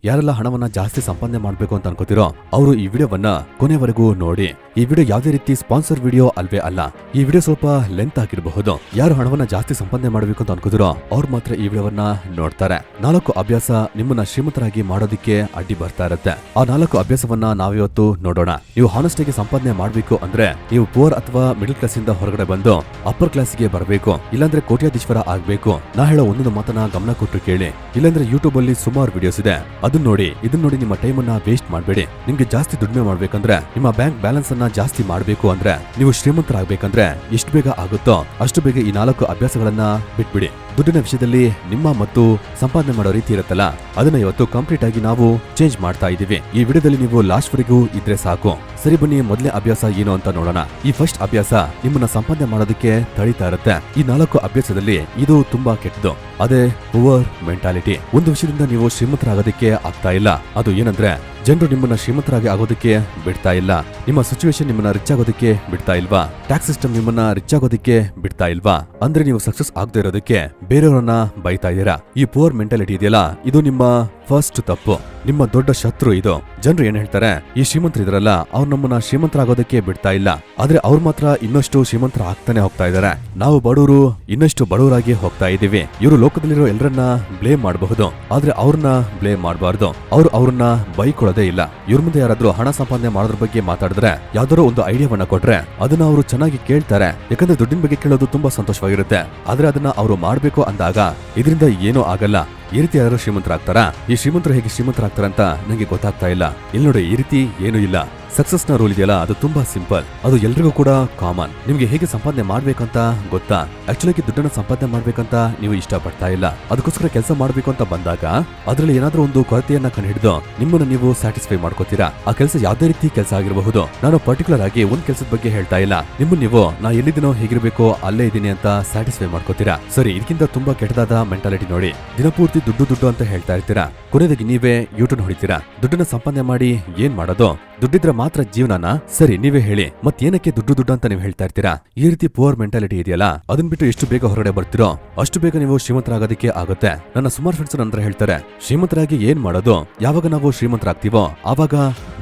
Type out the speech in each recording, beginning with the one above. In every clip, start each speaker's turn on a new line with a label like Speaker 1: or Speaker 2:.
Speaker 1: ಯಾರೆಲ್ಲ ಹಣವನ್ನ ಜಾಸ್ತಿ ಸಂಪಾದನೆ ಮಾಡ್ಬೇಕು ಅಂತ ಅನ್ಕೋತಿರೋ ಅವರು ಈ ವಿಡಿಯೋವನ್ನ ಕೊನೆವರೆಗೂ ನೋಡಿ. ಈ ವಿಡಿಯೋ ಯಾವುದೇ ರೀತಿ ಸ್ಪಾನ್ಸರ್ ವಿಡಿಯೋ ಅಲ್ವೇ ಅಲ್ಲ. ಈ ವಿಡಿಯೋ ಸ್ವಲ್ಪ ಲೆಂತ್ ಆಗಿರಬಹುದು. ಯಾರು ಹಣವನ್ನ ಜಾಸ್ತಿ ಸಂಪಾದನೆ ಮಾಡಬೇಕು ಅಂತ ಅನ್ಕೋತಿರೋ ಅವ್ರು ಮಾತ್ರ ಈ ವಿಡಿಯೋವನ್ನ ನೋಡ್ತಾರೆ. 4 ಅಭ್ಯಾಸ ನಿಮ್ಮನ್ನ ಶ್ರೀಮಂತರಾಗಿ ಮಾಡೋದಿಕ್ಕೆ ಅಡ್ಡಿ ಬರ್ತಾ ಇರುತ್ತೆ. ಆ 4 ಅಭ್ಯಾಸವನ್ನ ನಾವಿವತ್ತು ನೋಡೋಣ. ನೀವು ಹಾನೆಸ್ಟ್ ಆಗಿ ಸಂಪಾದನೆ ಮಾಡ್ಬೇಕು ಅಂದ್ರೆ ನೀವು ಪುವರ್ ಅಥವಾ ಮಿಡಲ್ ಕ್ಲಾಸ್ ಇಂದ ಹೊರಗಡೆ ಬಂದು ಅಪ್ಪರ್ ಕ್ಲಾಸ್ ಗೆ ಬರಬೇಕು. ಇಲ್ಲಾಂದ್ರೆ ಕೋಟ್ಯಾಧೀಶ್ವರ ಆಗ್ಬೇಕು. ನಾ ಹೇಳೋ ಒಂದೊಂದು ಮಾತನ್ನ ಗಮನ ಕೊಟ್ಟು ಕೇಳಿ. ಇಲ್ಲಾಂದ್ರೆ ಯೂಟ್ಯೂಬ್ ಅಲ್ಲಿ ಸುಮಾರು ವಿಡಿಯೋಸ್ ಇದೆ, ಅದನ್ನ ನೋಡಿ. ಇದನ್ನ ನೋಡಿ ನಿಮ್ಮ ಟೈಮ್ ಅನ್ನ ವೇಸ್ಟ್ ಮಾಡಬೇಡಿ. ನಿಮ್ಗೆ ಜಾಸ್ತಿ ದುಡಿಮೆ ಮಾಡ್ಬೇಕಂದ್ರೆ, ನಿಮ್ಮ ಬ್ಯಾಂಕ್ ಬ್ಯಾಲೆನ್ಸ್ ಅನ್ನ ಜಾಸ್ತಿ ಮಾಡ್ಬೇಕು ಅಂದ್ರೆ, ನೀವು ಶ್ರೀಮಂತರಾಗಬೇಕಂದ್ರೆ ಎಷ್ಟು ಬೇಗ ಆಗುತ್ತೋ ಅಷ್ಟು ಬೇಗ ಈ 4 ಅಭ್ಯಾಸಗಳನ್ನ ಬಿಟ್ಬಿಡಿ. ದುಡ್ಡಿನ ವಿಷಯದಲ್ಲಿ ನಿಮ್ಮ ಮತ್ತು ಸಂಪಾದನೆ ಮಾಡೋ ರೀತಿ ಇರುತ್ತಲ್ಲ, ಅದನ್ನ ಇವತ್ತು ಕಂಪ್ಲೀಟ್ ಆಗಿ ನಾವು ಚೇಂಜ್ ಮಾಡ್ತಾ ಇದೀವಿ. ಈ ವಿಡಿಯೋದಲ್ಲಿ ನೀವು ಲಾಸ್ಟ್ ವರೆಗೂ ಇದ್ರೆ ಸಾಕು. ಸರಿ, ಬನ್ನಿ ಮೊದಲನೇ ಅಭ್ಯಾಸ ಏನು ಅಂತ ನೋಡೋಣ. ಈ ಫಸ್ಟ್ ಅಭ್ಯಾಸ ನಿಮ್ಮನ್ನ ಸಂಪಾದನೆ ಮಾಡೋದಕ್ಕೆ ತಡೀತಾ ಇರುತ್ತೆ. ಈ 4 ಅಭ್ಯಾಸದಲ್ಲಿ ಇದು ತುಂಬಾ ಕೆಟ್ಟದು. ಅದೇ ಪುವರ್ ಮೆಂಟಾಲಿಟಿ. ಒಂದು ವಿಷಯದಿಂದ ನೀವು ಶ್ರೀಮಂತರಾಗೋದಕ್ಕೆ ಆಗ್ತಾ ಇಲ್ಲ. ಅದು ಏನಂದ್ರೆ, ಜನರು ನಿಮ್ಮನ್ನ ಶ್ರೀಮಂತರಾಗಿ ಆಗೋದಕ್ಕೆ ಬಿಡ್ತಾ ಇಲ್ಲ. ನಿಮ್ಮ ಸಿಚುವೇಶನ್ ನಿಮ್ಮನ್ನ ರಿಚ್ ಆಗೋದಕ್ಕೆ ಬಿಡ್ತಾ ಇಲ್ವಾ? ಟ್ಯಾಕ್ಸ್ ಸಿಸ್ಟಮ್ ನಿಮ್ಮನ್ನ ರಿಚ್ ಆಗೋದಕ್ಕೆ ಬಿಡ್ತಾ ಇಲ್ವಾ? ಅಂದ್ರೆ ನೀವು ಸಕ್ಸಸ್ ಆಗದೆ ಇರೋದಕ್ಕೆ ಬೇರೆಯವರನ್ನ ಬೈತಾ ಇದ್ದೀರಾ. ಈ ಪುವರ್ ಮೆಂಟಾಲಿಟಿ ಇದೆಯಲ್ಲ, ಇದು ನಿಮ್ಮ ಫಸ್ಟ್ ತಪ್ಪು. ನಿಮ್ಮ ದೊಡ್ಡ ಶತ್ರು ಇದು. ಜನರು ಏನ್ ಹೇಳ್ತಾರೆ, ಈ ಶ್ರೀಮಂತರು ಇದ್ರಲ್ಲ, ಅವ್ರು ನಮ್ಮನ್ನ ಶ್ರೀಮಂತರಾಗೋದಕ್ಕೆ ಬಿಡ್ತಾ ಇಲ್ಲ. ಆದ್ರೆ ಅವ್ರು ಮಾತ್ರ ಇನ್ನಷ್ಟು ಶ್ರೀಮಂತರ ಆಗ್ತಾನೆ ಹೋಗ್ತಾ ಇದಾರೆ. ನಾವು ಬಡವರು ಇನ್ನಷ್ಟು ಬಡವರಾಗಿ ಹೋಗ್ತಾ ಇದೀವಿ. ಇವರು ಲೋಕದಲ್ಲಿರೋ ಎಲ್ಲರನ್ನ ಬ್ಲೇಮ್ ಮಾಡಬಹುದು, ಆದ್ರೆ ಅವ್ರನ್ನ ಬ್ಲೇಮ್ ಮಾಡಬಾರ್ದು. ಅವ್ರನ್ನ ಬೈಕೊಳ್ಳೋದೇ ಇಲ್ಲ. ಇವ್ರ ಮುಂದೆ ಯಾರಾದ್ರೂ ಹಣ ಸಂಪಾದನೆ ಮಾಡೋದ್ರ ಬಗ್ಗೆ ಮಾತಾಡಿದ್ರೆ, ಯಾವ್ದಾರೋ ಒಂದು ಐಡಿಯಾವನ್ನ ಕೊಟ್ರೆ ಅದನ್ನ ಅವರು ಚೆನ್ನಾಗಿ ಕೇಳ್ತಾರೆ. ಯಾಕಂದ್ರೆ ದುಡ್ಡಿನ ಬಗ್ಗೆ ಕೇಳೋದು ತುಂಬಾ ಸಂತೋಷವಾಗಿರುತ್ತೆ. ಆದ್ರೆ ಅದನ್ನ ಅವರು ಮಾಡ್ಬೇಕು ಅಂದಾಗ ಇದರಿಂದ ಏನೂ ಆಗಲ್ಲ. ಈ ರೀತಿ ಯಾರು ಶ್ರೀಮಂತರಾಗ್ತಾರಾ? ಈ ಶ್ರೀಮಂತರು ಹೇಗೆ ಶ್ರೀಮಂತರಾಗ್ತಾರಂತ ನಂಗೆ ಗೊತ್ತಾಗ್ತಾ ಇಲ್ಲ. ಇಲ್ಲಿ ನೋಡಿ, ಈ ರೀತಿ ಏನೂ ಇಲ್ಲ. ಸಕ್ಸಸ್ ನ ರೂಲ್ ಇದೆಯಲ್ಲ, ಅದು ತುಂಬಾ ಸಿಂಪಲ್. ಅದು ಎಲ್ರಿಗೂ ಕೂಡ ಕಾಮನ್. ನಿಮ್ಗೆ ಹೇಗೆ ಸಂಪಾದನೆ ಮಾಡ್ಬೇಕಂತ ಗೊತ್ತಾ? ಆಕ್ಚುಲಿ ದುಡ್ಡನ್ನ ಸಂಪಾದನೆ ಮಾಡ್ಬೇಕಂತ ನೀವು ಇಷ್ಟಪಡ್ತಾ ಇಲ್ಲ. ಅದಕ್ಕೋಸ್ಕರ ಕೆಲಸ ಮಾಡ್ಬೇಕು ಅಂತ ಬಂದಾಗ ಅದ್ರಲ್ಲಿ ಏನಾದ್ರೂ ಒಂದು ಕೊರತೆಯನ್ನ ಕಂಡುಹಿಡಿದು ನಿಮ್ಮನ್ನ ನೀವು ಸ್ಯಾಟಿಸ್ಫೈ ಮಾಡ್ಕೋತೀರಾ. ಆ ಕೆಲಸ ಯಾವ್ದೇ ರೀತಿ ಕೆಲಸ ಆಗಿರಬಹುದು. ನಾನು ಪರ್ಟಿಕ್ಯುಲರ್ ಆಗಿ ಒಂದ್ ಕೆಲಸದ ಬಗ್ಗೆ ಹೇಳ್ತಾ ಇಲ್ಲ. ನಿಮ್ಮನ್ನ ನೀವು ನಾ ಎಲ್ಲಿದ್ದೀನೋ ಹೇಗಿರ್ಬೇಕೋ ಅಲ್ಲೇ ಇದೀನಿ ಅಂತ ಸ್ಯಾಟಿಸ್ಫೈ ಮಾಡ್ಕೋತೀರಾ. ಸರಿ, ಇದಕ್ಕಿಂತ ತುಂಬಾ ಕೆಟ್ಟದಾದ ಮೆಂಟಾಲಿಟಿ ನೋಡಿ. ದಿನಪೂರ್ತಿ ದುಡ್ಡು ಅಂತ ಹೇಳ್ತಾ ಇರ್ತೀರಾ. ಕೊನೆದಾಗಿ ನೀವೇ ಯೂಟ್ಯೂಬ್ ಹೊಡಿತೀರಾ. ದುಡ್ಡನ್ನ ಸಂಪಾದನೆ ಮಾಡಿ ಏನ್ ಮಾಡೋದು? ದುಡ್ಡಿದ್ರೆ ಮಾತ್ರ ಜೀವನನ? ಸರಿ, ನೀವೇ ಹೇಳಿ, ಮತ್ತೇನಕ್ಕೆ ದುಡ್ಡು ಅಂತ ನೀವು ಹೇಳ್ತಾ ಇರ್ತೀರಾ? ಈ ರೀತಿ ಪುವರ್ ಮೆಂಟಾಲಿಟಿ ಇದೆಯಲ್ಲ, ಅದನ್ ಬಿಟ್ಟು ಎಷ್ಟು ಬೇಗ ಹೊರಗಡೆ ಬರ್ತಿರೋ ಅಷ್ಟು ಬೇಗ ನೀವು ಶ್ರೀಮಂತರಾಗೋದಕ್ಕೆ ಆಗುತ್ತೆ. ನನ್ನ ಸುಮಾರು ಫ್ರೆಂಡ್ಸ್ ನನ್ನ ಹೇಳ್ತಾರೆ, ಶ್ರೀಮಂತರಾಗಿ ಏನ್ ಮಾಡೋದು? ಯಾವಾಗ ನಾವು ಶ್ರೀಮಂತರಾಗ್ತೀವೋ ಆವಾಗ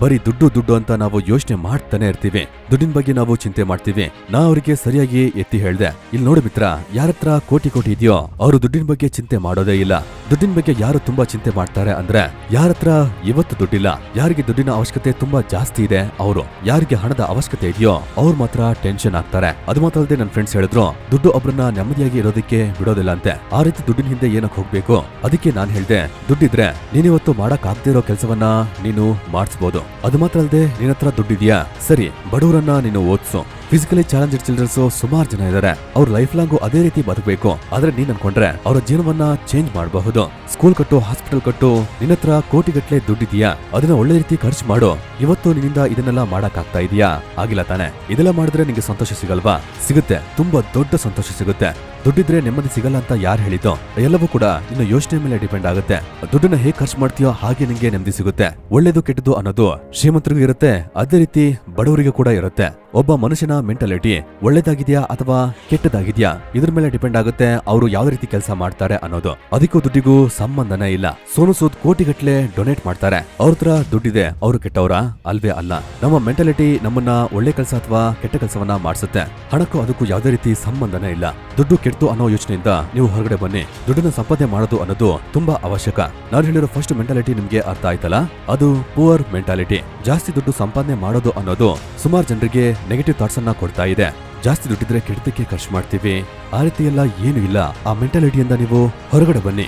Speaker 1: ಬರೀ ದುಡ್ಡು ಅಂತ ನಾವು ಯೋಚನೆ ಮಾಡ್ತಾನೆ ಇರ್ತೀವಿ. ದುಡ್ಡಿನ ಬಗ್ಗೆ ನಾವು ಚಿಂತೆ ಮಾಡ್ತೀವಿ. ನಾ ಅವರಿಗೆ ಸರಿಯಾಗಿ ಎತ್ತಿ ಹೇಳ್ದೆ, ಇಲ್ಲಿ ನೋಡಿ ಮಿತ್ರ, ಯಾರತ್ರ ಕೋಟಿ ಇದೆಯೋ ಅವರು ದುಡ್ಡಿನ ಬಗ್ಗೆ ಚಿಂತೆ ಮಾಡೋದೇ ಇಲ್ಲ. ದುಡ್ಡಿನ ಬಗ್ಗೆ ಯಾರು ತುಂಬಾ ಚಿಂತೆ ಮಾಡ್ತಾರೆ ಅಂದ್ರೆ, ಯಾರತ್ರ ಇವತ್ತು ದುಡ್ಡಿಲ್ಲ, ಯಾರಿಗೆ ದುಡ್ಡಿನ ಅವಶ್ಯಕತೆ ತುಂಬಾ ಜಾಸ್ತಿ ಇದೆ ಅವರು. ಯಾರಿಗೆ ಹಣದ ಅವಶ್ಯಕತೆ ಇದೆಯೋ ಅವ್ರು ಮಾತ್ರ ಟೆನ್ಷನ್ ಆಗ್ತಾರೆ. ಅದು ಮಾತ್ರ ಅಲ್ಲದೆ ನನ್ನ ಫ್ರೆಂಡ್ಸ್ ಹೇಳಿದ್ರು, ದುಡ್ಡು ಒಬ್ರನ್ನ ನೆಮ್ಮದಿಯಾಗಿ ಇರೋದಕ್ಕೆ ಬಿಡೋದಿಲ್ಲ ಅಂತೆ. ಆ ರೀತಿ ದುಡ್ಡಿನ ಹಿಂದೆ ಏನಕ್ಕೆ ಹೋಗ್ಬೇಕು? ಅದಕ್ಕೆ ನಾನ್ ಹೇಳ್ದೆ, ದುಡ್ಡಿದ್ರೆ ನೀನಿವತ್ತು ಮಾಡಕ್ ಆಗದೆ ಇರೋ ಕೆಲಸವನ್ನ ನೀನು ಮಾಡಿಸಬಹುದು. ಅದು ಮಾತ್ರ ಅಲ್ಲದೆ ನಿನ್ನ ಹತ್ರ ದುಡ್ಡಿದ್ಯಾ, ಸರಿ, ಬಡವರನ್ನ ನೀನು ಓದಿಸು. ಫಿಸಿಕಲಿ ಚಾಲೆಂಜೆಡ್ ಚಿಲ್ಡ್ರನ್ಸ್ ಸುಮಾರು ಜನ ಇದಾರೆ. ಅವ್ರ ಲೈಫ್ ಲಾಂಗು ಅದೇ ರೀತಿ ಬದುಕಬೇಕು. ಆದ್ರೆ ನೀನ್ ಅನ್ಕೊಂಡ್ರೆ ಅವರ ಜೀವನವನ್ನ ಚೇಂಜ್ ಮಾಡಬಹುದು. ಸ್ಕೂಲ್ ಕಟ್ಟು, ಹಾಸ್ಪಿಟಲ್ ಕಟ್ಟು. ನಿನ್ನ ಹತ್ರ ಕೋಟಿಗಟ್ಲೆ ದುಡ್ಡಿದ್ಯಾ, ಅದನ್ನ ಒಳ್ಳೆ ರೀತಿ ಖರ್ಚು ಮಾಡು. ಇವತ್ತು ನಿನ್ನಿಂದ ಇದನ್ನೆಲ್ಲ ಮಾಡಕ್ ಆಗ್ತಾ ಇದೆಯಾ? ಆಗಿಲ್ಲ ತಾನೆ? ಇದೆಲ್ಲ ಮಾಡಿದ್ರೆ ನಿಂಗೆ ಸಂತೋಷ ಸಿಗಲ್ವಾ? ಸಿಗುತ್ತೆ, ತುಂಬಾ ದೊಡ್ಡ ಸಂತೋಷ ಸಿಗುತ್ತೆ. ದುಡ್ಡಿದ್ರೆ ನೆಮ್ಮದಿ ಸಿಗಲ್ಲ ಅಂತ ಯಾರು ಹೇಳಿದ್ದು? ಎಲ್ಲವೂ ಕೂಡ ನಿನ್ನ ಯೋಚನೆ ಮೇಲೆ ಡಿಪೆಂಡ್ ಆಗುತ್ತೆ. ದುಡ್ಡನ್ನ ಹೇಗೆ ಖರ್ಚು ಮಾಡ್ತೀಯೋ ಹಾಗೆ ನಿಂಗೆ ನೆಮ್ಮದಿ ಸಿಗುತ್ತೆ. ಒಳ್ಳೇದು ಕೆಟ್ಟದ್ದು ಅನ್ನೋದು ಶ್ರೀಮಂತರಿಗೂ ಇರುತ್ತೆ, ಅದೇ ರೀತಿ ಬಡವರಿಗೂ ಕೂಡ ಇರುತ್ತೆ. ಒಬ್ಬ ಮನುಷ್ಯನ ಮೆಂಟಾಲಿಟಿ ಒಳ್ಳೇದಾಗಿದ್ಯಾ ಅಥವಾ ಕೆಟ್ಟದಾಗಿದ್ಯಾ ಇದ್ರ ಮೇಲೆ ಡಿಪೆಂಡ್ ಆಗುತ್ತೆ ಅವರು ಯಾವ್ದೇ ರೀತಿ ಕೆಲಸ ಮಾಡ್ತಾರೆ ಅನ್ನೋದು. ಅದಕ್ಕೂ ದುಡ್ಡಿಗೂ ಸಂಬಂಧನೇ ಇಲ್ಲ. ಸೋನು ಸೂದ್ ಕೋಟಿಗಟ್ಲೆ ಡೊನೇಟ್ ಮಾಡ್ತಾರೆ. ಅವ್ರ ಹತ್ರ ದುಡ್ಡಿದೆ, ಅವರು ಕೆಟ್ಟವರ? ಅಲ್ವೇ ಅಲ್ಲ. ನಮ್ಮ ಮೆಂಟಾಲಿಟಿ ನಮ್ಮನ್ನ ಒಳ್ಳೆ ಕೆಲಸ ಅಥವಾ ಕೆಟ್ಟ ಕೆಲಸವನ್ನ ಮಾಡಿಸುತ್ತೆ. ಹಣಕ್ಕೂ ಅದಕ್ಕೂ ಯಾವ್ದೇ ರೀತಿ ಸಂಬಂಧನೇ ಇಲ್ಲ. ದುಡ್ಡು ಕೆಟ್ಟು ಅನ್ನೋ ಯೋಚನೆಯಿಂದ ನೀವು ಹೊರಗಡೆ ಬನ್ನಿ. ದುಡ್ಡನ್ನ ಸಂಪಾದನೆ ಮಾಡೋದು ಅನ್ನೋದು ತುಂಬಾ ಅವಶ್ಯಕ. ನಾನು ಹೇಳಿರೋ ಫಸ್ಟ್ ಮೆಂಟಾಲಿಟಿ ನಿಮ್ಗೆ ಅರ್ಥ ಆಯ್ತಲ್ಲ, ಅದು ಪುವರ್ ಮೆಂಟಾಲಿಟಿ. ಜಾಸ್ತಿ ದುಡ್ಡು ಸಂಪಾದನೆ ಮಾಡೋದು ಅನ್ನೋದು ಸುಮಾರು ಜನರಿಗೆ ನೆಗೆಟಿವ್ ಥಾಟ್ಸ್ ಅನ್ನ ಕೊಡ್ತಾ ಇದೆ. ಜಾಸ್ತಿ ದುಡ್ಡಿದ್ರೆ ಕೆಟ್ಟದಕ್ಕೆ ಖರ್ಚು ಮಾಡ್ತೀವಿ, ಆ ರೀತಿ ಎಲ್ಲ ಏನು ಇಲ್ಲ. ಆ ಮೆಂಟಾಲಿಟಿಯಿಂದ ನೀವು ಹೊರಗಡೆ ಬನ್ನಿ.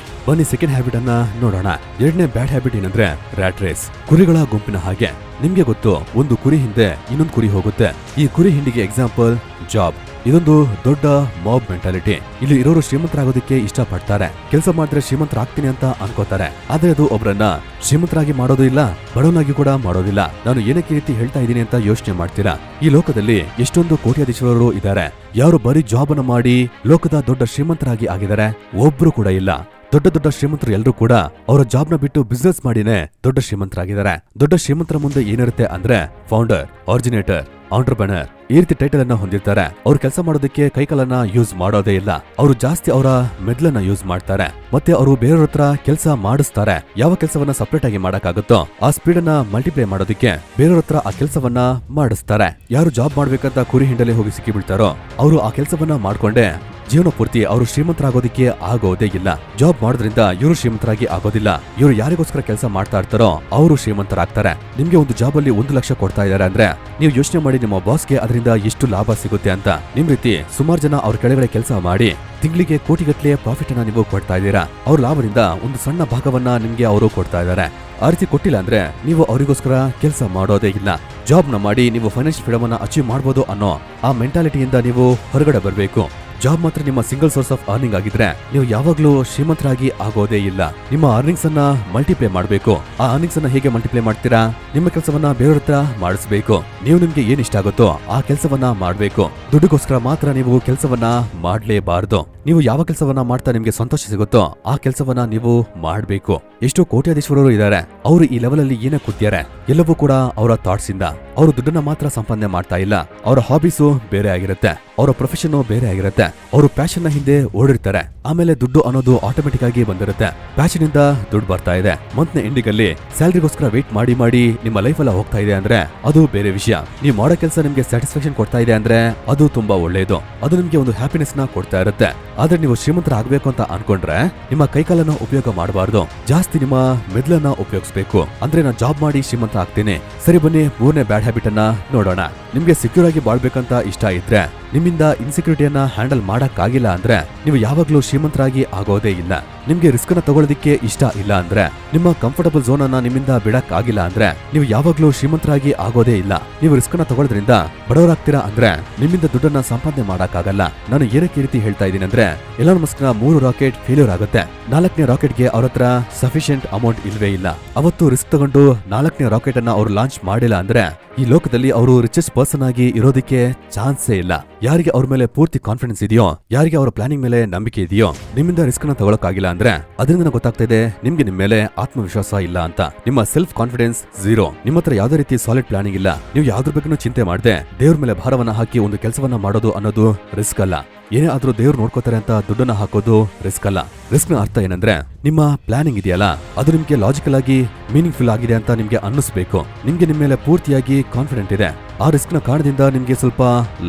Speaker 1: ಸೆಕೆಂಡ್ ಹ್ಯಾಬಿಟ್ ಅನ್ನ ನೋಡೋಣ. ಎರಡನೇ ಬ್ಯಾಡ್ ಹ್ಯಾಬಿಟ್ ಏನಂದ್ರೆ ರ್ಯಾಟ್ ರೇಸ್, ಕುರಿಗಳ ಗುಂಪಿನ ಹಾಗೆ. ನಿಮ್ಗೆ ಗೊತ್ತು, ಒಂದು ಕುರಿ ಹಿಂದೆ ಇನ್ನೊಂದು ಕುರಿ ಹೋಗುತ್ತೆ. ಈ ಕುರಿ ಹಿಂಡಿಗೆ ಎಕ್ಸಾಂಪಲ್ ಜಾಬ್. ಇದೊಂದು ದೊಡ್ಡ ಮಾಬ್ ಮೆಂಟಾಲಿಟಿ. ಇಲ್ಲಿ ಇರೋರು ಶ್ರೀಮಂತರಾಗೋದಕ್ಕೆ ಇಷ್ಟಪಡ್ತಾರೆ. ಕೆಲಸ ಮಾಡಿದ್ರೆ ಶ್ರೀಮಂತರಾಗ್ತೀನಿ ಅಂತ ಅನ್ಕೋತಾರೆ. ಆದ್ರೆ ಅದು ಒಬ್ರನ್ನ ಶ್ರೀಮಂತರಾಗಿ ಮಾಡೋದು ಇಲ್ಲ, ಬಡವನಾಗಿ ಕೂಡ ಮಾಡೋದಿಲ್ಲ. ನಾನು ಏನಕ್ಕೆ ರೀತಿ ಹೇಳ್ತಾ ಇದ್ದೀನಿ ಅಂತ ಯೋಚನೆ ಮಾಡ್ತೀರಾ? ಈ ಲೋಕದಲ್ಲಿ ಎಷ್ಟೊಂದು ಕೋಟ್ಯಾಧೀಶ್ವರರು ಇದ್ದಾರೆ. ಯಾರು ಬರೀ ಜಾಬ್ ಅನ್ನು ಮಾಡಿ ಲೋಕದ ದೊಡ್ಡ ಶ್ರೀಮಂತರಾಗಿ ಆಗಿದ್ದಾರೆ? ಒಬ್ರು ಕೂಡ ಇಲ್ಲ. ದೊಡ್ಡ ಶ್ರೀಮಂತರು ಎಲ್ಲರೂ ಕೂಡ ಅವರ ಜಾಬ್ನ ಬಿಟ್ಟು ಬಿಸ್ನೆಸ್ ಮಾಡಿನೇ ದೊಡ್ಡ ಶ್ರೀಮಂತರಾಗಿದ್ದಾರೆ. ದೊಡ್ಡ ಶ್ರೀಮಂತರ ಮುಂದೆ ಏನಿರುತ್ತೆ ಅಂದ್ರೆ ಫೌಂಡರ್, ಆರ್ಜಿನೇಟರ್, ಆಂಟ್ರಪ್ರೆನರ್ ಈ ರೀತಿ ಟೈಟಲ್ ಅನ್ನ ಹೊಂದಿರ್ತಾರೆ. ಅವ್ರು ಕೆಲಸ ಮಾಡೋದಕ್ಕೆ ಕೈಕಾಲನ್ನ ಯೂಸ್ ಮಾಡೋದೇ ಇಲ್ಲ. ಅವರು ಜಾಸ್ತಿ ಅವರ ಮೆದ್ಲನ್ನ ಯೂಸ್ ಮಾಡ್ತಾರೆ. ಮತ್ತೆ ಅವರು ಬೇರೆಯವ್ರ ಹತ್ರ ಕೆಲಸ ಮಾಡಿಸ್ತಾರೆ. ಯಾವ ಕೆಲಸವನ್ನ ಸಪರೇಟ್ ಆಗಿ ಮಾಡಕ್ಕಾಗುತ್ತೋ ಆ ಸ್ಪೀಡ್ ಅನ್ನ ಮಲ್ಟಿಪ್ಲೈ ಮಾಡೋದಕ್ಕೆ ಬೇರೆಯವ್ರ ಹತ್ರ ಆ ಕೆಲಸವನ್ನ ಮಾಡಿಸ್ತಾರೆ. ಯಾರು ಜಾಬ್ ಮಾಡ್ಬೇಕಂತ ಕುರಿ ಹಿಂಡಲ್ಲಿ ಹೋಗಿ ಸಿಕ್ಕಿ ಬೀಳ್ತಾರೋ ಅವರು ಆ ಕೆಲಸವನ್ನ ಮಾಡ್ಕೊಂಡೆ ಜೀವನ ಪೂರ್ತಿ ಅವರು ಶ್ರೀಮಂತರಾಗೋದಿಕ್ಕೆ ಆಗೋದೇ ಇಲ್ಲ. ಜಾಬ್ ಮಾಡೋದ್ರಿಂದ ಇವರು ಶ್ರೀಮಂತರಾಗಿ ಆಗೋದಿಲ್ಲ. ಇವರು ಯಾರಿಗೋಸ್ಕರ ಕೆಲಸ ಮಾಡ್ತಾ ಇರ್ತಾರೋ ಅವರು ಶ್ರೀಮಂತರಾಗ್ತಾರೆ. ನಿಮ್ಗೆ ಒಂದು ಜಾಬ್ ಅಲ್ಲಿ 1 ಲಕ್ಷ ಕೊಡ್ತಾ ಇದಾರೆ ಅಂದ್ರೆ ನೀವು ಯೋಚನೆ ಮಾಡಿ ನಿಮ್ಮ ಬಾಸ್ಗೆ ಅದರಿಂದ ಎಷ್ಟು ಲಾಭ ಸಿಗುತ್ತೆ ಅಂತ. ನಿಮ್ ರೀತಿ ಸುಮಾರು ಜನ ಅವ್ರ ಕೆಳಗಡೆ ಕೆಲಸ ಮಾಡಿ ತಿಂಗಳಿಗೆ ಕೋಟಿಗಟ್ಟಲೆ ಪ್ರಾಫಿಟ್ ಅನ್ನ ನೀವು ಕೊಡ್ತಾ ಇದ್ದೀರಾ. ಅವ್ರ ಲಾಭದಿಂದ ಒಂದು ಸಣ್ಣ ಭಾಗವನ್ನ ನಿಮ್ಗೆ ಅವರು ಕೊಡ್ತಾ ಇದ್ದಾರೆ. ಆ ರೀತಿ ಕೊಟ್ಟಿಲ್ಲ ಅಂದ್ರೆ ನೀವು ಅವರಿಗೋಸ್ಕರ ಕೆಲಸ ಮಾಡೋದೇ ಇಲ್ಲ. ಜಾಬ್ ನ ಮಾಡಿ ನೀವು ಫೈನಾನ್ಷಿಯಲ್ ಫ್ರೀಡಮ್ ಅನ್ನ ಅಚೀವ್ ಮಾಡಬಹುದು ಅನ್ನೋ ಆ ಮೆಂಟಾಲಿಟಿಯಿಂದ ನೀವು ಹೊರಗಡೆ ಬರಬೇಕು. ಜಾಬ್ ಮಾತ್ರ ನಿಮ್ಮ ಸಿಂಗಲ್ ಸೋರ್ಸ್ ಆಫ್ ಅರ್ನಿಂಗ್ ಆಗಿದ್ರೆ ನೀವು ಯಾವಾಗ್ಲೂ ಶ್ರೀಮಂತರಾಗಿ ಆಗೋದೇ ಇಲ್ಲ. ನಿಮ್ಮ ಅರ್ನಿಂಗ್ಸ್ ಅನ್ನ ಮಲ್ಟಿಪ್ಲೈ ಮಾಡಬೇಕು. ಆ ಅರ್ನಿಂಗ್ಸ್ ಅನ್ನ ಹೇಗೆ ಮಲ್ಟಿಪ್ಲೈ ಮಾಡ್ತೀರಾ? ನಿಮ್ಮ ಕೆಲಸವನ್ನ ಬೇರೆಯವ್ರ ಹತ್ರ ಮಾಡಿಸ್ಬೇಕು. ನೀವು ನಿಮ್ಗೆ ಏನ್ ಇಷ್ಟ ಆಗುತ್ತೋ ಆ ಕೆಲಸವನ್ನ ಮಾಡ್ಬೇಕು. ದುಡ್ಡಿಗೋಸ್ಕರ ಮಾತ್ರ ನೀವು ಕೆಲಸವನ್ನ ಮಾಡ್ಲೇಬಾರ್ದು. ನೀವು ಯಾವ ಕೆಲಸವನ್ನ ಮಾಡ್ತಾ ನಿಮ್ಗೆ ಸಂತೋಷ ಸಿಗುತ್ತೋ ಆ ಕೆಲಸವನ್ನ ನೀವು ಮಾಡ್ಬೇಕು. ಎಷ್ಟೋ ಕೋಟ್ಯಾಧೀಶ್ವರರು ಇದ್ದಾರೆ. ಅವರು ಈ ಲೆವೆಲ್ ಅಲ್ಲಿ ಏನೇ ಕೂತಿದ್ದಾರೆ ಎಲ್ಲವೂ ಕೂಡ ಅವರ ಥಾಟ್ಸ್ ಇಂದ. ಅವರು ದುಡ್ಡನ್ನ ಮಾತ್ರ ಸಂಪಾದನೆ ಮಾಡ್ತಾ ಇಲ್ಲ. ಅವರ ಹಾಬೀಸು ಬೇರೆ ಆಗಿರುತ್ತೆ, ಅವರ ಪ್ರೊಫೆಷನ್ ಬೇರೆ ಆಗಿರುತ್ತೆ. ಅವರು ಪ್ಯಾಷನ್ ನ ಹಿಂದೆ ಓಡಿರ್ತಾರೆ. ಆಮೇಲೆ ದುಡ್ಡು ಅನ್ನೋದು ಆಟೋಮೆಟಿಕ್ ಆಗಿ ಬಂದಿರುತ್ತೆ. ಪ್ಯಾಷನ್ ಇಂದ ದುಡ್ಡು ಬರ್ತಾ ಇದೆ. ಮಂತ್ ನ ಎಂಡಿಂಗ್ ಅಲ್ಲಿ ಸ್ಯಾಲರಿಗೋಸ್ಕರ ವೇಟ್ ಮಾಡಿ ಮಾಡಿ ನಿಮ್ಮ ಲೈಫ್ ಎಲ್ಲ ಹೋಗ್ತಾ ಇದೆ ಅಂದ್ರೆ ಅದು ಬೇರೆ ವಿಷಯ. ನೀವು ಮಾಡೋ ಕೆಲಸ ನಿಮ್ಗೆ ಸ್ಯಾಟಿಸ್ಫ್ಯಾಕ್ಷನ್ ಕೊಡ್ತಾ ಇದೆ ಅಂದ್ರೆ ಅದು ತುಂಬಾ ಒಳ್ಳೆಯದು. ಅದು ನಿಮ್ಗೆ ಒಂದು ಹ್ಯಾಪಿನೆಸ್ ನ ಕೊಡ್ತಾ ಇರುತ್ತೆ. ಆದ್ರೆ ನೀವು ಶ್ರೀಮಂತರ ಆಗ್ಬೇಕು ಅಂತ ಅನ್ಕೊಂಡ್ರೆ ನಿಮ್ಮ ಕೈಕಾಲನ್ನ ಉಪಯೋಗ ಮಾಡಬಾರ್ದು. ಜಾಸ್ತಿ ನಿಮ್ಮ ಮೆದ್ಲನ್ನ ಉಪಯೋಗಿಸಬೇಕು. ಅಂದ್ರೆ ನಾನು ಜಾಬ್ ಮಾಡಿ ಶ್ರೀಮಂತ ಆಗ್ತೀನಿ. ಸರಿ ಬನ್ನಿ, 3ನೇ ಬ್ಯಾಡ್ ಹ್ಯಾಬಿಟ್ ಅನ್ನ ನೋಡೋಣ. ನಿಮ್ಗೆ ಸೆಕ್ಯೂರ್ ಆಗಿ ಬಾಳ್ಬೇಕಂತ ಇಷ್ಟ ಇದ್ರೆ ನಿಮ್ಮಿಂದ ಇನ್ಸೆಕ್ಯೂರಿಟಿಯನ್ನ ಹ್ಯಾಂಡಲ್ ಮಾಡಕ್ಕಾಗಿಲ್ಲ ಅಂದ್ರೆ ನೀವು ಯಾವಾಗ್ಲೂ ಶ್ರೀಮಂತರಾಗಿ ಆಗೋದೇ ಇಲ್ಲ. ನಿಮ್ಗೆ ರಿಸ್ಕ್ ನ ತಗೊಳ್ಳೋದಿಕ್ಕೆ ಇಷ್ಟ ಇಲ್ಲ ಅಂದ್ರೆ, ನಿಮ್ಮ ಕಂಫರ್ಟಬಲ್ ಝೋನ್ ಅನ್ನ ನಿಮ್ಮಿಂದ ಬಿಡಕ್ ಆಗಿಲ್ಲ ಅಂದ್ರೆ ನೀವು ಯಾವಾಗ್ಲೂ ಶ್ರೀಮಂತರಾಗಿ ಆಗೋದೇ ಇಲ್ಲ. ನೀವು ರಿಸ್ಕ್ ನ ತಗೊಳ್ಳೋದ್ರಿಂದ ಬಡವರಾಗ್ತೀರಾ ಅಂದ್ರೆ ನಿಮ್ಮಿಂದ ದುಡ್ಡನ್ನ ಸಂಪಾದನೆ ಮಾಡಕ್ಕಾಗಲ್ಲ. ನಾನು ಏನಕ್ಕೆ ಈ ರೀತಿ ಹೇಳ್ತಾ ಇದ್ದೀನಿ ಅಂದ್ರೆ ಎಲಾನ್ ಮಸ್ಕ್ ನ 3 ರಾಕೆಟ್ ಫೇಲ್ಯೂರ್ ಆಗುತ್ತೆ. 4ನೇ ರಾಕೆಟ್ಗೆ ಅವ್ರ ಹತ್ರ ಸಫಿಶಿಯಂಟ್ ಅಮೌಂಟ್ ಇಲ್ವೇ ಇಲ್ಲ. ಅವತ್ತು ರಿಸ್ಕ್ ತಗೊಂಡು 4ನೇ ರಾಕೆಟ್ ಅನ್ನ ಅವ್ರು ಲಾಂಚ್ ಮಾಡಿಲ್ಲ ಅಂದ್ರೆ ಈ ಲೋಕದಲ್ಲಿ ಅವರು ರಿಚೆಸ್ಟ್ ಪರ್ಸನ್ ಆಗಿ ಇರೋದಕ್ಕೆ ಚಾನ್ಸೇ ಇಲ್ಲ. ಯಾರಿಗೆ ಅವ್ರ ಮೇಲೆ ಪೂರ್ತಿ ಕಾನ್ಫಿಡೆನ್ಸ್ ಇದೆಯೋ, ಯಾರಿಗೆ ಅವರ ಪ್ಲಾನಿಂಗ್ ಮೇಲೆ ನಂಬಿಕೆ ಇದೆಯೋ, ನಿಮ್ಮಿಂದ ರಿಸ್ಕ್ ನ ತಗೊಳಕ್ಕಾಗಿಲ್ಲ ಅಂದ್ರೆ ಅದರಿಂದ ಗೊತ್ತಾಗ್ತಾ ಇದೆ ನಿಮ್ಗೆ ನಿಮ್ ಮೇಲೆ ಆತ್ಮವಿಶ್ವಾಸ ಇಲ್ಲ ಅಂತ. ನಿಮ್ಮ ಸೆಲ್ಫ್ ಕಾನ್ಫಿಡೆನ್ಸ್ 0. ನಿಮ್ಮ ಹತ್ರ ಯಾವ್ದೇ ರೀತಿ ಸಾಲಿಡ್ ಪ್ಲಾನಿಂಗ್ ಇಲ್ಲ. ನೀವು ಯಾವ್ದ್ರ ಬಗ್ಗೆನೂ ಚಿಂತೆ ಮಾಡದೆ ದೇವ್ರ ಮೇಲೆ ಭಾರವನ್ನ ಹಾಕಿ ಒಂದು ಕೆಲಸವನ್ನ ಮಾಡೋದು ಅನ್ನೋದು ರಿಸ್ಕ್ ಅಲ್ಲ. ಏನೇ ಆದ್ರೂ ದೇವ್ರು ನೋಡ್ಕೋತಾರೆ ಅಂತ ದುಡ್ಡನ್ನ ಹಾಕೋದು ರಿಸ್ಕ್ ಅಲ್ಲ. ರಿಸ್ಕ್ ನ ಅರ್ಥ ಏನಂದ್ರೆ ನಿಮ್ಮ ಪ್ಲಾನಿಂಗ್ ಇದೆಯಲ್ಲ ಅದು ನಿಮ್ಗೆ ಲಾಜಿಕಲ್ ಆಗಿ ಮೀನಿಂಗ್ ಫುಲ್ ಆಗಿದೆ ಅಂತ ನಿಮ್ಗೆ ಅನ್ನಿಸ್ಬೇಕು. ನಿಮ್ಗೆ ನಿಮ್ ಮೇಲೆ ಪೂರ್ತಿಯಾಗಿ ಕಾನ್ಫಿಡೆಂಟ್ ಇದೆ. ಆ ರಿಸ್ಕ್ ನ ಕಾರಣದಿಂದ ನಿಮ್ಗೆ ಸ್ವಲ್ಪ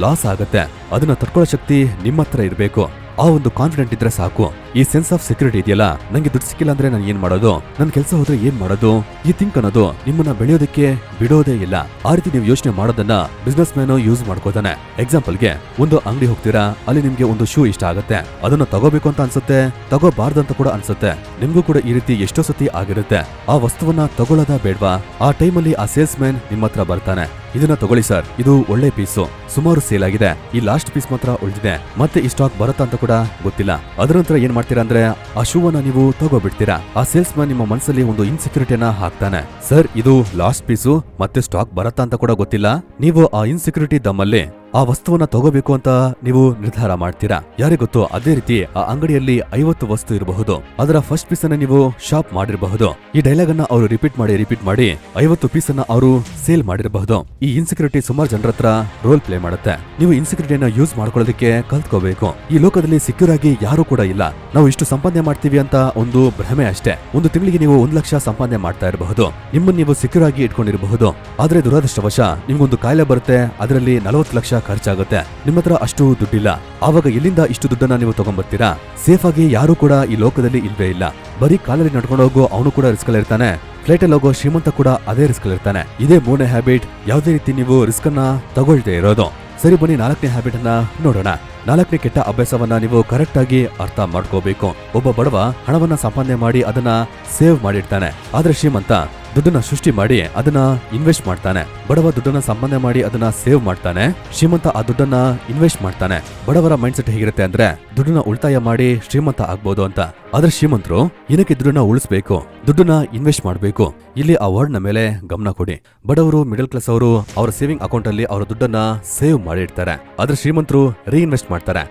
Speaker 1: ಲಾಸ್ ಆಗತ್ತೆ. ಅದನ್ನ ತಡ್ಕೊಳ್ಳೋ ಶಕ್ತಿ ನಿಮ್ಮ ಹತ್ರ ಇರಬೇಕು. ಆ ಒಂದು ಕಾನ್ಫಿಡೆಂಟ್ ಇದ್ರೆ ಸಾಕು. ಈ ಸೆನ್ಸ್ ಆಫ್ ಸೆಕ್ಯೂರಿಟಿ ಇದೆಯಲ್ಲ, ನಂಗೆ ದುಡ್ಡು ಸಿಕ್ಕಿಲ್ಲ ಅಂದ್ರೆ ನಾನು ಏನ್ ಮಾಡೋದು, ನನ್ ಕೆಲಸ ಹೋದ್ರೆ ಏನ್ ಮಾಡೋದು, ಈ ಥಿಂಕ್ ಅನ್ನೋದು ನಿಮ್ಮನ್ನ ಬೆಳೆಯೋದಕ್ಕೆ ಬಿಡೋದೇ ಇಲ್ಲ. ಆ ರೀತಿ ನೀವು ಯೋಚನೆ ಮಾಡೋದನ್ನ ಬಿಸ್ನೆಸ್ ಮ್ಯಾನ್ ಯೂಸ್ ಮಾಡ್ಕೋತಾನೆ. ಎಕ್ಸಾಂಪಲ್ಗೆ ಒಂದು ಅಂಗಡಿ ಹೋಗ್ತೀರಾ, ಅಲ್ಲಿ ನಿಮ್ಗೆ ಒಂದು ಶೂ ಇಷ್ಟ ಆಗುತ್ತೆ. ಅದನ್ನ ತಗೋಬೇಕು ಅಂತ ಅನ್ಸುತ್ತೆ, ತಗೋಬಾರ್ದು ಅಂತ ಕೂಡ ಅನ್ಸುತ್ತೆ. ನಿಮ್ಗೂ ಕೂಡ ಈ ರೀತಿ ಎಷ್ಟೋ ಸತಿ ಆಗಿರುತ್ತೆ. ಆ ವಸ್ತುವನ್ನ ತಗೊಳ್ಳೋದಾ ಬೇಡ್ವಾ? ಆ ಟೈಮಲ್ಲಿ ಆ ಸೇಲ್ಸ್ ಮ್ಯಾನ್ ನಿಮ್ಮ ಹತ್ರ ಬರ್ತಾನೆ. ಇದನ್ನ ತಗೊಳ್ಳಿ ಸರ್, ಇದು ಒಳ್ಳೆ ಪೀಸು, ಸುಮಾರು ಸೇಲ್ ಆಗಿದೆ, ಈ ಲಾಸ್ಟ್ ಪೀಸ್ ಮಾತ್ರ ಉಳಿದಿದೆ, ಮತ್ತೆ ಈ ಸ್ಟಾಕ್ ಬರುತ್ತಾ ಅಂತ ಕೂಡ ಗೊತ್ತಿಲ್ಲ. ಅದರ ನಂತರ ಏನ್ ಮಾಡ್ತೀರಾ ಅಂದ್ರೆ ಆ ಶೂ ಅನ್ನ ನೀವು ತಗೋಬಿಡ್ತೀರಾ. ಆ ಸೇಲ್ಸ್ ಮ್ಯಾನ್ ನಿಮ್ಮ ಮನಸ್ಸಲ್ಲಿ ಒಂದು ಇನ್ಸೆಕ್ಯೂರಿಟಿಯನ್ನ ಹಾಕ್ತಾನೆ. ಸರ್, ಇದು ಲಾಸ್ಟ್ ಪೀಸು, ಮತ್ತೆ ಸ್ಟಾಕ್ ಬರುತ್ತಾ ಅಂತ ಕೂಡ ಗೊತ್ತಿಲ್ಲ. ನೀವು ಆ ಇನ್ಸೆಕ್ಯೂರಿಟಿ ದಮ್ಮಲ್ಲಿ ಆ ವಸ್ತುವನ್ನ ತಗೋಬೇಕು ಅಂತ ನೀವು ನಿರ್ಧಾರ ಮಾಡ್ತೀರಾ. ಯಾರಿಗೆ ಗೊತ್ತು, ಅದೇ ರೀತಿ ಆ ಅಂಗಡಿಯಲ್ಲಿ 50 ವಸ್ತು ಇರಬಹುದು. ಅದರ ಫಸ್ಟ್ ಪೀಸ್ ಅನ್ನ ನೀವು ಶಾಪ್ ಮಾಡಿರಬಹುದು. ಈ ಡೈಲಾಗ್ ಅನ್ನ ಅವರು ರಿಪೀಟ್ ಮಾಡಿ 50 ಪೀಸ್ ಅನ್ನ ಅವರು ಸೇಲ್ ಮಾಡಿರಬಹುದು. ಈ ಇನ್ಸೆಕ್ಯೂರಿಟಿ ಸುಮಾರು ಜನರ ಹತ್ರ ರೋಲ್ ಪ್ಲೇ ಮಾಡುತ್ತೆ. ನೀವು ಇನ್ಸೆಕ್ಯೂರಿಟಿಯನ್ನ ಯೂಸ್ ಮಾಡ್ಕೊಳ್ಳೋದಕ್ಕೆ ಕಲ್ತ್ಕೋಬೇಕು. ಈ ಲೋಕದಲ್ಲಿ ಸೆಕ್ಯೂರ್ ಆಗಿ ಯಾರು ಕೂಡ ಇಲ್ಲ. ನಾವು ಇಷ್ಟು ಸಂಪಾದನೆ ಮಾಡ್ತೀವಿ ಅಂತ ಒಂದು ಭ್ರಮೆ ಅಷ್ಟೇ. ಒಂದು ತಿಂಗಳಿಗೆ ನೀವು 1 ಲಕ್ಷ ಸಂಪಾದನೆ ಮಾಡ್ತಾ ಇರಬಹುದು. ನಿಮ್ಮನ್ನು ನೀವು ಸೆಕ್ಯೂರ್ ಆಗಿ ಇಟ್ಕೊಂಡಿರಬಹುದು. ಆದ್ರೆ ದುರದೃಷ್ಟವಶ ನಿಮ್ಗೊಂದು ಕಾಯಿಲೆ ಬರುತ್ತೆ, ಅದರಲ್ಲಿ 40 ಲಕ್ಷ ಖರ್ಚಾಗುತ್ತೆ. ನಿಮ್ಮ ಹತ್ರ ಅಷ್ಟು ದುಡ್ಡಿಲ್ಲ. ಆವಾಗ ಎಲ್ಲಿಂದ ಇಷ್ಟು ದುಡ್ಡನ್ನ ನೀವು ತಗೊಂಡ್ಬರ್ತೀರಾ? ಸೇಫ್ ಆಗಿ ಯಾರು ಕೂಡ ಈ ಲೋಕದಲ್ಲಿ ಇಲ್ವೇ ಇಲ್ಲ. ಬರೀ ಕಾಲಲ್ಲಿ ನಡ್ಕೊಂಡು ಹೋಗೋ ಅವನು ಕೂಡ ರಿಸ್ಕ್ ಅಲ್ಲಿ ಇರ್ತಾನೆ. ಫ್ಲೈಟ್ ಅಲ್ಲಿ ಹೋಗೋ ಶ್ರೀಮಂತ ಕೂಡ ಅದೇ ರಿಸ್ಕ್ ಅಲ್ಲಿ ಇರ್ತಾನೆ. ಇದೇ 3ನೇ ಹ್ಯಾಬಿಟ್. ಯಾವುದೇ ರೀತಿ ನೀವು ರಿಸ್ಕ್ ಅನ್ನ ತಗೊಳ್ತೇ ಇರೋದು. ಸರಿ, ಬನ್ನಿ 4ನೇ ಹ್ಯಾಬಿಟ್ ಅನ್ನ ನೋಡೋಣ. 4ನೇ ಕೆಟ್ಟ ಅಭ್ಯಾಸವನ್ನ ನೀವು ಕರೆಕ್ಟ್ ಆಗಿ ಅರ್ಥ ಮಾಡ್ಕೋಬೇಕು. ಒಬ್ಬ ಬಡವ ಹಣವನ್ನ ಸಂಪಾದನೆ ಮಾಡಿ ಅದನ್ನ ಸೇವ್ ಮಾಡಿರ್ತಾನೆ. ಆದ್ರೆ ಶ್ರೀಮಂತ ದುಡ್ಡನ್ನ ಸೃಷ್ಟಿ ಮಾಡಿ ಅದನ್ನ ಇನ್ವೆಸ್ಟ್ ಮಾಡ್ತಾನೆ. ಬಡವ ದುಡ್ಡನ್ನ ಸಂಪಾದನೆ ಮಾಡಿ ಅದನ್ನ ಸೇವ್ ಮಾಡ್ತಾನೆ. ಶ್ರೀಮಂತ ಆ ದುಡ್ಡನ್ನ ಇನ್ವೆಸ್ಟ್ ಮಾಡ್ತಾನೆ. ಬಡವರ ಮೈಂಡ್ ಸೆಟ್ ಹೇಗಿರುತ್ತೆ ಅಂದ್ರೆ ದುಡ್ಡನ್ನ ಉಳಿತಾಯ ಮಾಡಿ ಶ್ರೀಮಂತ ಆಗ್ಬೋದು ಅಂತ. ಆದ್ರೆ ಶ್ರೀಮಂತರು ಏನಕ್ಕೆ ದುಡ್ಡನ್ನ ಉಳಿಸಬೇಕು, ದುಡ್ಡನ್ನ ಇನ್ವೆಸ್ಟ್ ಮಾಡಬೇಕು. ಇಲ್ಲಿ ಆ ವರ್ಡ್ ನ ಮೇಲೆ ಗಮನ ಕೊಡಿ. ಬಡವರು, ಮಿಡಲ್ ಕ್ಲಾಸ್ ಅವರು ಅವರ ಸೇವಿಂಗ್ ಅಕೌಂಟ್ ಅಲ್ಲಿ ಅವರ ದುಡ್ಡನ್ನ ಸೇವ್ ಮಾಡಿರ್ತಾರೆ. ಆದ್ರೆ ಶ್ರೀಮಂತರು ರೀಇನ್ವೆಸ್ಟ್ ಮಾಡ್ತಾರೆ.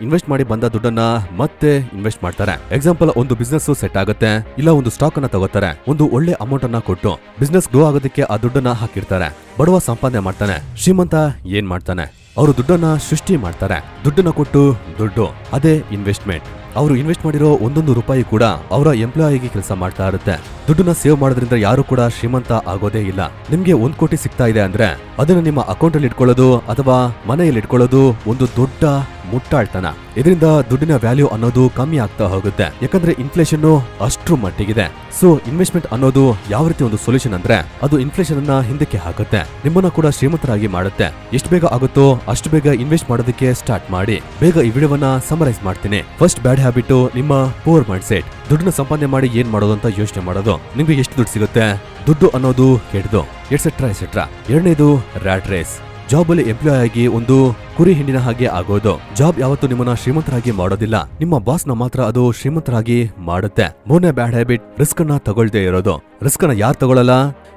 Speaker 1: ಇನ್ವೆಸ್ಟ್ ಮಾಡಿ ಬಂದ ದುಡ್ಡನ್ನ ಮತ್ತೆ ಇನ್ವೆಸ್ಟ್ ಮಾಡ್ತಾರೆ. ಎಕ್ಸಾಂಪಲ್, ಒಂದು ಬಿಸ್ನೆಸ್ ಸೆಟ್ ಆಗುತ್ತೆ, ಇಲ್ಲ ಒಂದು ಸ್ಟಾಕ್ ಅನ್ನ ತಗೋತಾರೆ, ಒಂದು ಒಳ್ಳೆ ಅಮೌಂಟ್ ಅನ್ನ ಕೊಟ್ಟು ಬಿಸ್ನೆಸ್ ಗ್ರೋ ಆಗೋದಕ್ಕೆ ಆ ದುಡ್ಡನ್ನ ಹಾಕಿರ್ತಾರೆ. ಬಡವ ಸಂಪಾದನೆ ಮಾಡ್ತಾನೆ, ಶ್ರೀಮಂತ ಏನ್ ಮಾಡ್ತಾನೆ? ಅವರು ದುಡ್ಡನ್ನ ಸೃಷ್ಟಿ ಮಾಡ್ತಾರೆ. ದುಡ್ಡನ್ನ ಕೊಟ್ಟು ದುಡ್ಡು, ಅದೇ ಇನ್ವೆಸ್ಟ್ಮೆಂಟ್. ಅವರು ಇನ್ವೆಸ್ಟ್ ಮಾಡಿರೋ ಒಂದೊಂದು ರೂಪಾಯಿ ಕೂಡ ಅವರ ಎಂಪ್ಲಾಯಿಗೆ ಕೆಲಸ ಮಾಡ್ತಾ ಇರುತ್ತೆ. ದುಡ್ಡನ್ನ ಸೇವ್ ಮಾಡೋದ್ರಿಂದ ಯಾರು ಕೂಡ ಶ್ರೀಮಂತ ಆಗೋದೇ ಇಲ್ಲ. ನಿಮ್ಗೆ 1 ಕೋಟಿ ಸಿಗ್ತಾ ಇದೆ ಅಂದ್ರೆ ಅದನ್ನ ನಿಮ್ಮ ಅಕೌಂಟ್ ಅಲ್ಲಿ ಇಟ್ಕೊಳ್ಳೋದು ಅಥವಾ ಮನೆಯಲ್ಲಿ ಇಟ್ಕೊಳ್ಳೋದು ಒಂದು ದೊಡ್ಡ ಮುಟ್ಟಾಳ್ತನ. ಇದರಿಂದ ದುಡ್ಡಿನ ವ್ಯಾಲ್ಯೂ ಅನ್ನೋದು ಕಮ್ಮಿ ಆಗ್ತಾ ಹೋಗುತ್ತೆ, ಯಾಕಂದ್ರೆ ಇನ್ಫ್ಲೇಷನ್ ಅಷ್ಟ್ರ ಮಟ್ಟಿಗಿದೆ. ಸೊ ಇನ್ವೆಸ್ಟ್ಮೆಂಟ್ ಅನ್ನೋದು ಯಾವ ರೀತಿ ಒಂದು ಸೊಲ್ಯೂಷನ್ ಅಂದ್ರೆ ಅದು ಇನ್ಫ್ಲೇಷನ್ ಅನ್ನ ಹಿಂದಕ್ಕೆ ಹಾಕುತ್ತೆ, ನಿಮ್ಮನ್ನ ಕೂಡ ಶ್ರೀಮಂತರಾಗಿ ಮಾಡುತ್ತೆ. ಎಷ್ಟು ಬೇಗ ಆಗುತ್ತೋ ಅಷ್ಟು ಬೇಗ ಇನ್ವೆಸ್ಟ್ ಮಾಡೋದಕ್ಕೆ ಸ್ಟಾರ್ಟ್ ಮಾಡಿ. ಬೇಗ ಈ ವಿಡಿಯೋವನ್ನ ಸಮರೈಸ್ ಮಾಡ್ತೀನಿ. ಫಸ್ಟ್ ಬ್ಯಾಡ್ ಹ್ಯಾಬಿಟ್ ನಿಮ್ಮ ಪೂರ್ ಮೈಂಡ್ ಸೆಟ್. ದುಡ್ಡನ್ನ ಸಂಪಾದನೆ ಮಾಡಿ ಏನ್ ಮಾಡೋದು ಅಂತ ಯೋಚನೆ ಮಾಡೋದು. ನಿಮ್ಗೆ ಎಷ್ಟು ದುಡ್ಡು ಸಿಗುತ್ತೆ, ದುಡ್ಡು ಅನ್ನೋದು ಕೆಡ್ದು, ಎಟ್ಸೆಟ್ರಾ ಎಟ್ಸೆಟ್ರಾ. ಎರಡನೇದು ರ್ಯಾಟ್ ರೇಸ್. ಜಾಬ್ ಅಲ್ಲಿ ಎಂಪ್ಲಾಯ್ ಆಗಿ ಒಂದು ಕುರಿ ಹಿಂಡಿನ ಹಾಗೆ ಆಗೋದು. ಜಾಬ್ ಯಾವತ್ತೂ ನಿಮ್ಮನ್ನ ಶ್ರೀಮಂತರಾಗಿ ಮಾಡೋದಿಲ್ಲ, ನಿಮ್ಮ ಬಾಸ್ ನ ಮಾತ್ರ ಅದು ಶ್ರೀಮಂತರಾಗಿ ಮಾಡುತ್ತೆ. ಮೂರನೇ ಬ್ಯಾಡ್ ಹ್ಯಾಬಿಟ್ ರಿಸ್ಕ್ ಅನ್ನ ತಗೊಳ್ದೇ ಇರೋದು. ರಿಸ್ಕ್ ಅನ್ನ ಯಾರು ತಗೊಳ್ಳಲ್ಲ,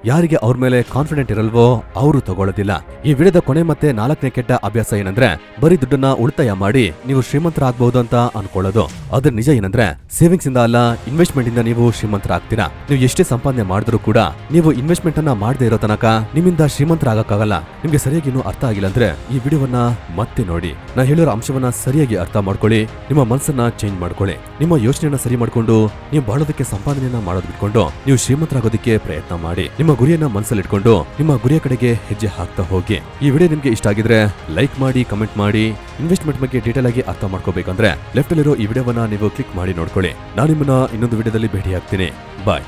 Speaker 1: ಯಾರಿಗೆ ಅವ್ರ ಮೇಲೆ ಕಾನ್ಫಿಡೆಂಟ್ ಇರಲ್ವೋ ಅವರು ತಗೊಳ್ಳೋದಿಲ್ಲ. ಈ ವಿಡಿಯೋದ ಕೊನೆ ಮತ್ತೆ 4ನೇ ಕೆಟ್ಟ ಅಭ್ಯಾಸ ಏನಂದ್ರೆ ಬರೀ ದುಡ್ಡನ್ನ ಉಳಿತಾಯ ಮಾಡಿ ನೀವು ಶ್ರೀಮಂತರಾಗಬಹುದು ಅಂತ ಅನ್ಕೊಳ್ಳೋದು. ಅದ್ರ ನಿಜ ಏನಂದ್ರೆ ಸೇವಿಂಗ್ಸ್ ಇಂದ ಅಲ್ಲ, ಇನ್ವೆಸ್ಟ್ಮೆಂಟ್ ಇಂದ ನೀವು ಶ್ರೀಮಂತರಾಗ್ತೀರಾ. ನೀವು ಎಷ್ಟೇ ಸಂಪಾದನೆ ಮಾಡಿದ್ರು ಕೂಡ ನೀವು ಇನ್ವೆಸ್ಟ್ಮೆಂಟ್ ಅನ್ನ ಮಾಡದೇ ಇರೋ ತನಕ ನಿಮ್ಮಿಂದ ಶ್ರೀಮಂತರಾಗಕ್ಕಾಗಲ್ಲ. ನಿಮ್ಗೆ ಸರಿಯಾಗಿ ಇನ್ನೂ ಅರ್ಥ ಆಗಿಲ್ಲ ಅಂದ್ರೆ ಈ ವಿಡಿಯೋವನ್ನ ಮತ್ತೆ ನೋಡಿ. ನಾ ಹೇಳಿರೋ ಅಂಶವನ್ನ ಸರಿಯಾಗಿ ಅರ್ಥ ಮಾಡ್ಕೊಳ್ಳಿ, ನಿಮ್ಮ ಮನಸ್ಸನ್ನ ಚೇಂಜ್ ಮಾಡ್ಕೊಳ್ಳಿ. ನಿಮ್ಮ ಯೋಚನೆಯನ್ನ ಸರಿ ಮಾಡ್ಕೊಂಡು ನೀವು ಬಾಳೋದಕ್ಕೆ ಸಂಪಾದನೆಯನ್ನ ಮಾಡೋದ್ ಬಿಟ್ಕೊಂಡು ನೀವು ಶ್ರೀಮಂತರಾಗೋದಕ್ಕೆ ಪ್ರಯತ್ನ ಮಾಡಿ. ನಿಮ್ಮ ಗುರಿಯನ್ನ ಮನಸ್ಸಲ್ಲಿ ಇಟ್ಕೊಂಡು ನಿಮ್ಮ ಗುರಿಯ ಕಡೆಗೆ ಹೆಜ್ಜೆ ಹಾಕ್ತಾ ಹೋಗಿ. ಈ ವಿಡಿಯೋ ನಿಮ್ಗೆ ಇಷ್ಟ ಆಗಿದ್ರೆ ಲೈಕ್ ಮಾಡಿ, ಕಮೆಂಟ್ ಮಾಡಿ. ಇನ್ವೆಸ್ಟ್ಮೆಂಟ್ ಬಗ್ಗೆ ಡೀಟೇಲ್ ಆಗಿ ಅರ್ಥ ಮಾಡ್ಕೋಬೇಕಂದ್ರೆ ಲೆಫ್ಟ್ ಅಲ್ಲಿರೋ ಈ ವಿಡಿಯೋವನ್ನ ನೀವು ಕ್ಲಿಕ್ ಮಾಡಿ ನೋಡ್ಕೊಳ್ಳಿ. ನಾನು ನಿಮ್ಮನ್ನ ಇನ್ನೊಂದು ವಿಡಿಯೋದಲ್ಲಿ ಭೇಟಿ ಆಗ್ತೀನಿ. ಬಾಯ್.